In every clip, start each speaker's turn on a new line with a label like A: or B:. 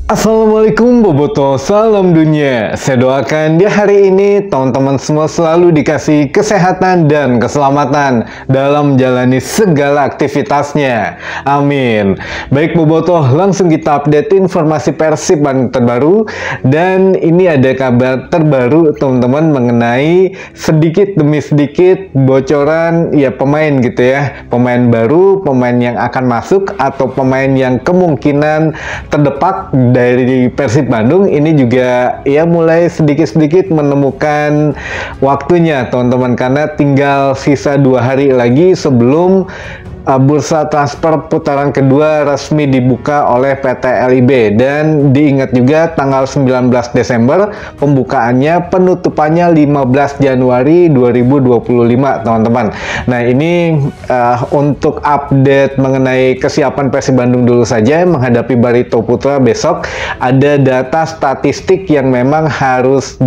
A: Assalamualaikum Boboto, salam dunia. Saya doakan di hari ini teman-teman semua selalu dikasih kesehatan dan keselamatan dalam menjalani segala aktivitasnya. Amin. Baik Boboto, langsung kita update informasi Persib Bandung terbaru. Dan ini ada kabar terbaru teman-teman mengenai sedikit demi sedikit bocoran ya pemain gitu ya. Pemain baru, pemain yang akan masuk atau pemain yang kemungkinan terdepak dari Persib Bandung ini juga ya mulai sedikit-sedikit menemukan waktunya teman-teman, karena tinggal sisa 2 hari lagi sebelum bursa transfer putaran kedua resmi dibuka oleh PT LIB. Dan diingat juga tanggal 19 Desember pembukaannya, penutupannya 15 Januari 2025 teman-teman. Nah ini untuk update mengenai kesiapan Persib Bandung dulu saja menghadapi Barito Putra besok. Ada data statistik yang memang harus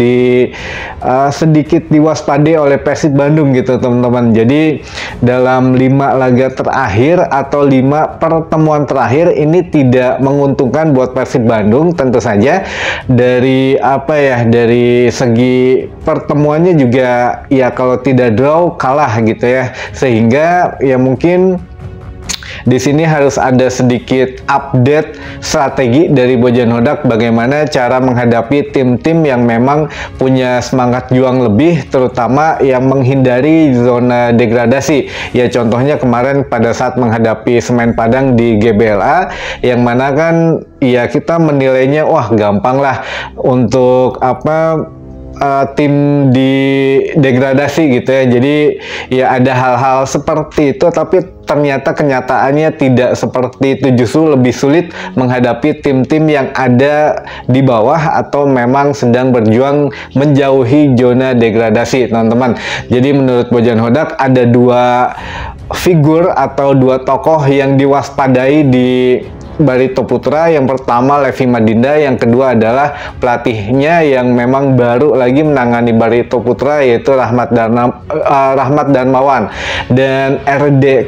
A: sedikit diwaspadai oleh Persib Bandung gitu teman-teman. Jadi dalam 5 laga terakhir atau 5 pertemuan terakhir ini tidak menguntungkan buat Persib Bandung tentu saja. Dari dari segi pertemuannya juga ya kalau tidak draw kalah gitu ya, sehingga ya mungkin di sini harus ada sedikit update strategi dari Bojan Hodak bagaimana cara menghadapi tim-tim yang memang punya semangat juang lebih, terutama yang menghindari zona degradasi. Ya contohnya kemarin pada saat menghadapi Semen Padang di GBLA, yang mana kan ya kita menilainya wah gampang lah untuk tim di degradasi gitu ya. Jadi ya ada hal-hal seperti itu, tapi ternyata kenyataannya tidak seperti itu. Justru lebih sulit menghadapi tim-tim yang ada di bawah atau memang sedang berjuang menjauhi zona degradasi teman-teman. Jadi menurut Bojan Hodak ada 2 figur atau 2 tokoh yang diwaspadai di Barito Putra. Yang pertama Levi Madinda, yang kedua adalah pelatihnya yang memang baru lagi menangani Barito Putra, yaitu Rahmat Darmawan. Dan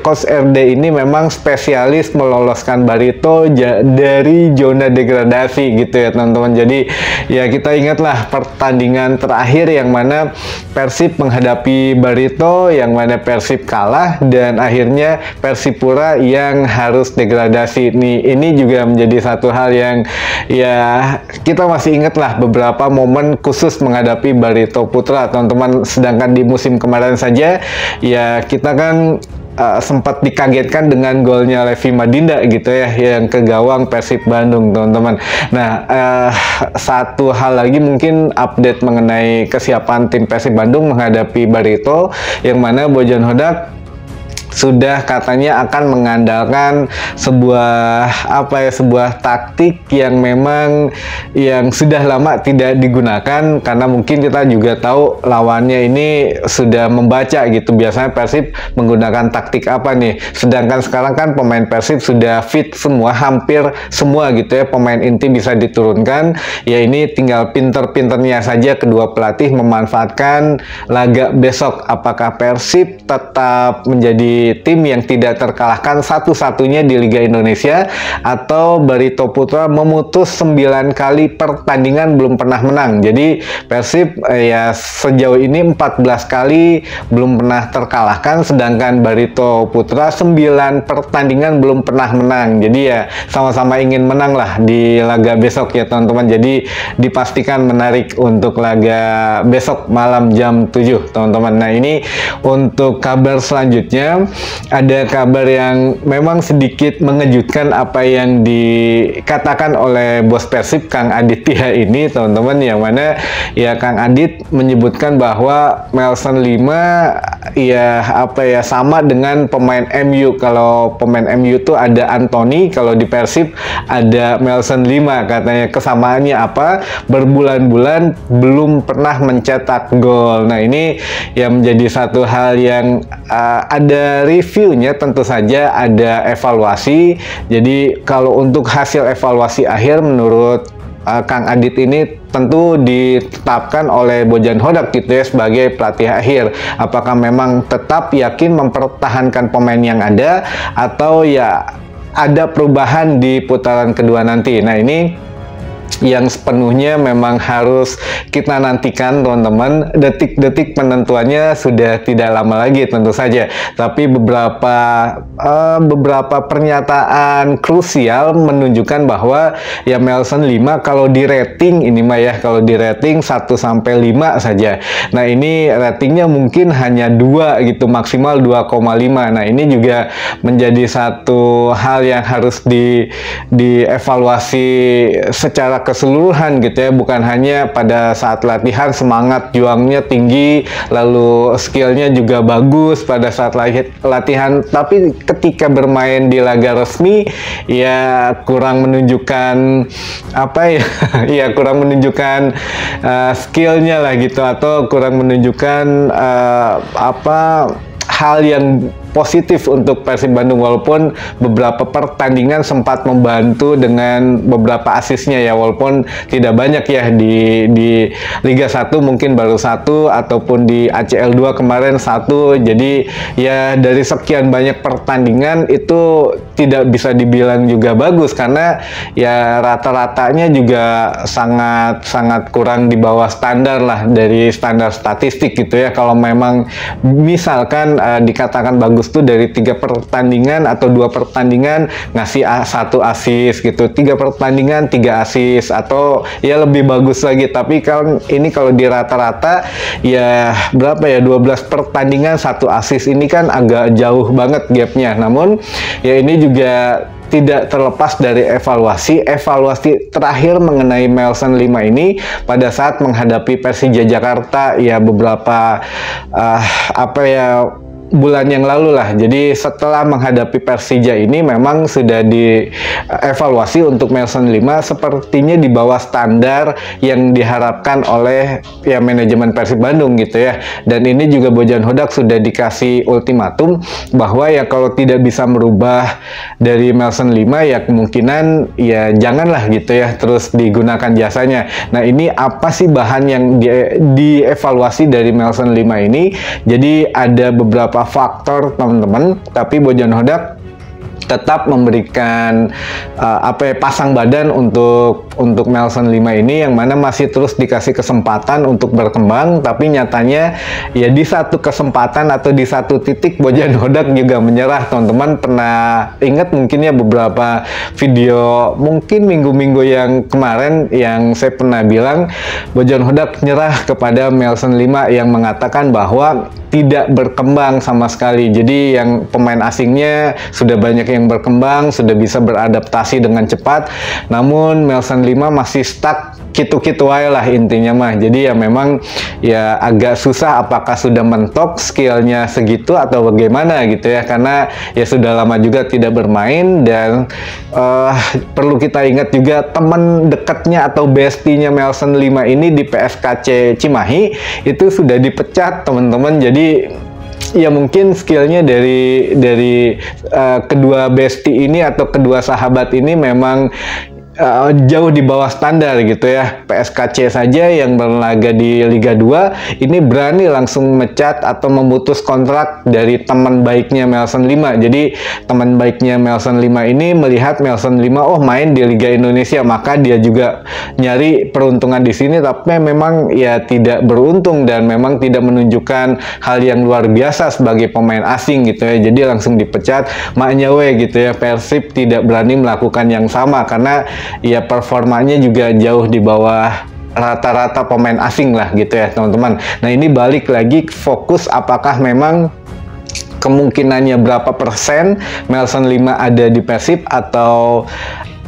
A: Coach RD ini memang spesialis meloloskan Barito dari zona degradasi gitu ya teman-teman. Jadi ya kita ingatlah pertandingan terakhir yang mana Persib menghadapi Barito, yang mana Persib kalah dan akhirnya Persipura yang harus degradasi. Ini juga menjadi satu hal yang ya kita masih ingat lah beberapa momen khusus menghadapi Barito Putra teman-teman. Sedangkan di musim kemarin saja ya kita kan sempat dikagetkan dengan golnya Levi Madinda gitu ya, yang ke gawang Persib Bandung teman-teman. Nah satu hal lagi mungkin update mengenai kesiapan tim Persib Bandung menghadapi Barito, yang mana Bojan Hodak sudah katanya akan mengandalkan sebuah sebuah taktik yang memang yang sudah lama tidak digunakan, karena mungkin kita juga tahu lawannya ini sudah membaca gitu. Biasanya Persib menggunakan taktik apa nih, sedangkan sekarang kan pemain Persib sudah fit semua, hampir semua gitu ya, pemain inti bisa diturunkan. Ya ini tinggal pinter-pinternya saja kedua pelatih memanfaatkan laga besok. Apakah Persib tetap menjadi tim yang tidak terkalahkan satu-satunya di Liga Indonesia, atau Barito Putra memutus 9 kali pertandingan belum pernah menang. Jadi Persib ya sejauh ini 14 kali belum pernah terkalahkan, sedangkan Barito Putra 9 pertandingan belum pernah menang. Jadi ya sama-sama ingin menang lah di laga besok ya teman-teman. Jadi dipastikan menarik untuk laga besok malam jam 7 teman-teman. Nah ini untuk kabar selanjutnya, ada kabar yang memang sedikit mengejutkan apa yang dikatakan oleh bos Persib Kang Aditya ini teman-teman, yang mana ya Kang Adit menyebutkan bahwa Melson 5 ya sama dengan pemain MU. Kalau pemain MU tuh ada Anthony, kalau di Persib ada Melson 5. Katanya kesamaannya apa? Berbulan-bulan belum pernah mencetak gol. Nah ini yang menjadi satu hal yang ada reviewnya, tentu saja ada evaluasi. Jadi kalau untuk hasil evaluasi akhir menurut Kang Adit ini tentu ditetapkan oleh Bojan Hodak gitu ya sebagai pelatih akhir. Apakah memang tetap yakin mempertahankan pemain yang ada, atau ya ada perubahan di putaran kedua nanti. Nah ini yang sepenuhnya memang harus kita nantikan, teman-teman. Detik-detik penentuannya sudah tidak lama lagi tentu saja, tapi beberapa pernyataan krusial menunjukkan bahwa ya Melsons 5 kalau di rating ini mah ya, kalau di rating 1 sampai 5 saja. Nah, ini ratingnya mungkin hanya 2 gitu, maksimal 2,5. Nah, ini juga menjadi satu hal yang harus dievaluasi secara keseluruhan gitu ya, bukan hanya pada saat latihan semangat juangnya tinggi, lalu skillnya juga bagus pada saat latihan, tapi ketika bermain di laga resmi ya kurang menunjukkan apa ya ya kurang menunjukkan skillnya lah gitu, atau kurang menunjukkan hal yang positif untuk Persib Bandung, walaupun beberapa pertandingan sempat membantu dengan beberapa asisnya ya, walaupun tidak banyak ya di Liga 1 mungkin baru 1, ataupun di ACL 2 kemarin 1. Jadi ya dari sekian banyak pertandingan itu tidak bisa dibilang juga bagus, karena ya rata-ratanya juga sangat kurang di bawah standar lah, dari standar statistik gitu ya. Kalau memang misalkan dikatakan bagus tuh dari 3 pertandingan atau 2 pertandingan ngasih 1 assist gitu, 3 pertandingan 3 assist, atau ya lebih bagus lagi. Tapi kalau di rata-rata ya berapa ya, 12 pertandingan 1 assist, ini kan agak jauh banget gapnya. Namun ya ini juga tidak terlepas dari evaluasi terakhir mengenai Melsons 5 ini pada saat menghadapi Persija Jakarta ya beberapa bulan yang lalu lah. Jadi setelah menghadapi Persija ini memang sudah dievaluasi untuk Melsons 5 sepertinya di bawah standar yang diharapkan oleh ya manajemen Persib Bandung gitu ya. Dan ini juga Bojan Hodak sudah dikasih ultimatum bahwa ya kalau tidak bisa merubah dari Melsons 5 ya kemungkinan ya janganlah gitu ya terus digunakan jasanya. Nah, ini apa sih bahan yang dievaluasi dari Melsons 5 ini? Jadi ada beberapa faktor, teman-teman, tapi Bojan Hodak tetap memberikan pasang badan untuk Melsons 5 ini, yang mana masih terus dikasih kesempatan untuk berkembang. Tapi nyatanya ya di satu kesempatan atau di satu titik Bojan Hodak juga menyerah, teman-teman. Pernah ingat mungkin ya beberapa video mungkin minggu-minggu yang kemarin yang saya pernah bilang Bojan Hodak nyerah kepada Melsons 5 yang mengatakan bahwa tidak berkembang sama sekali. Jadi yang pemain asingnya sudah banyak yang berkembang, sudah bisa beradaptasi dengan cepat, namun Melsons 5 masih stuck gitu-gitu aja lah intinya mah. Jadi ya memang ya agak susah apakah sudah mentok skillnya segitu atau bagaimana gitu ya, karena ya sudah lama juga tidak bermain. Dan perlu kita ingat juga teman dekatnya atau bestinya Melsons 5 ini di PSKC Cimahi itu sudah dipecat, teman-teman. Jadi ya mungkin skillnya dari kedua bestie ini atau kedua sahabat ini memang jauh di bawah standar gitu ya. PSKC saja yang berlaga di Liga 2 ini berani langsung mecat atau memutus kontrak dari teman baiknya Melsons 5. Jadi teman baiknya Melsons 5 ini melihat Melsons 5 main di Liga Indonesia, maka dia juga nyari peruntungan di sini, tapi memang ya tidak beruntung dan memang tidak menunjukkan hal yang luar biasa sebagai pemain asing gitu ya. Jadi langsung dipecat, maknya gitu ya. Persib tidak berani melakukan yang sama karena ya performanya juga jauh di bawah rata-rata pemain asing lah gitu ya, teman-teman. Nah, ini balik lagi fokus apakah memang kemungkinannya berapa persen Melsons 5 ada di Persib atau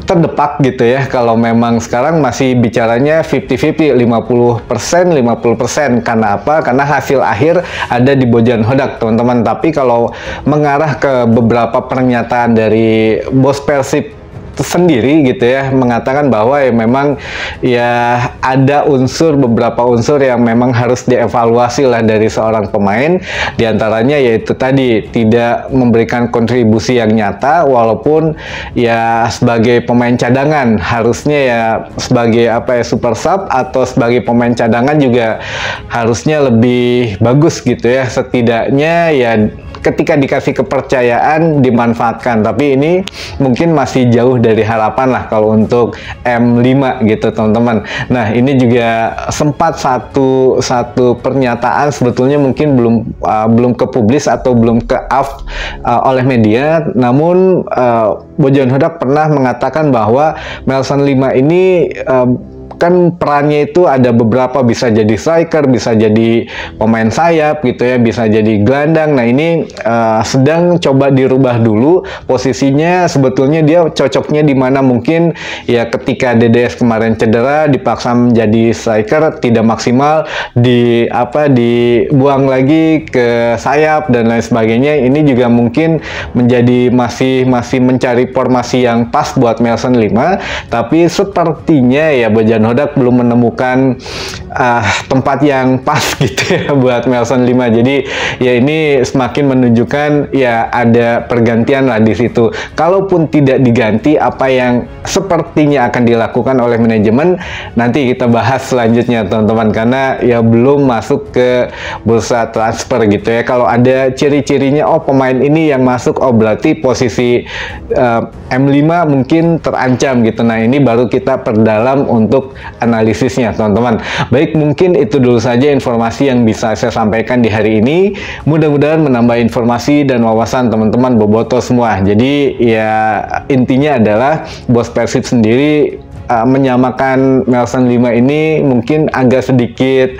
A: terdepak gitu ya. Kalau memang sekarang masih bicaranya 50-50, 50%. Karena apa? Karena hasil akhir ada di Bojan Hodak, teman-teman. Tapi kalau mengarah ke beberapa pernyataan dari bos Persib sendiri gitu ya, mengatakan bahwa ya memang ya ada beberapa unsur yang memang harus dievaluasi lah dari seorang pemain. Di antaranya yaitu tadi tidak memberikan kontribusi yang nyata, walaupun ya sebagai pemain cadangan harusnya ya sebagai super sub atau sebagai pemain cadangan juga harusnya lebih bagus gitu ya. Setidaknya ya ketika dikasih kepercayaan dimanfaatkan. Tapi ini mungkin masih jauh dari harapan lah kalau untuk M5 gitu teman-teman. Nah ini juga sempat satu pernyataan sebetulnya mungkin belum kepublis atau belum ke-up oleh media, namun Bojan Hodak pernah mengatakan bahwa Melson 5 ini kan perannya itu ada beberapa, bisa jadi striker, bisa jadi pemain sayap gitu ya, bisa jadi gelandang. Nah ini sedang coba dirubah dulu posisinya, sebetulnya dia cocoknya di mana. Mungkin ya ketika DDS kemarin cedera dipaksa menjadi striker tidak maksimal, dibuang lagi ke sayap dan lain sebagainya. Ini juga mungkin menjadi masih mencari formasi yang pas buat Melson 5, tapi sepertinya ya Bojan Hodak belum menemukan tempat yang pas gitu ya buat Melson 5. Jadi ya ini semakin menunjukkan ya ada pergantian lah di situ. Kalaupun tidak diganti, apa yang sepertinya akan dilakukan oleh manajemen nanti kita bahas selanjutnya teman-teman, karena ya belum masuk ke bursa transfer gitu ya. Kalau ada ciri-cirinya, oh pemain ini yang masuk, oh berarti posisi M5 mungkin terancam gitu. Nah ini baru kita perdalam untuk analisisnya teman-teman. Baik, mungkin itu dulu saja informasi yang bisa saya sampaikan di hari ini. Mudah-mudahan menambah informasi dan wawasan teman-teman boboto semua. Jadi ya intinya adalah Bos Persib sendiri menyamakan Melson 5 ini mungkin agak sedikit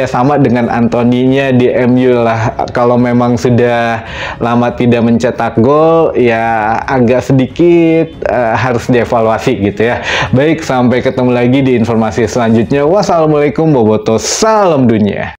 A: sama dengan Antoninya di MU lah. Kalau memang sudah lama tidak mencetak gol ya agak sedikit harus dievaluasi gitu ya. Baik, sampai ketemu lagi di informasi selanjutnya. Wassalamualaikum boboto, salam dunia.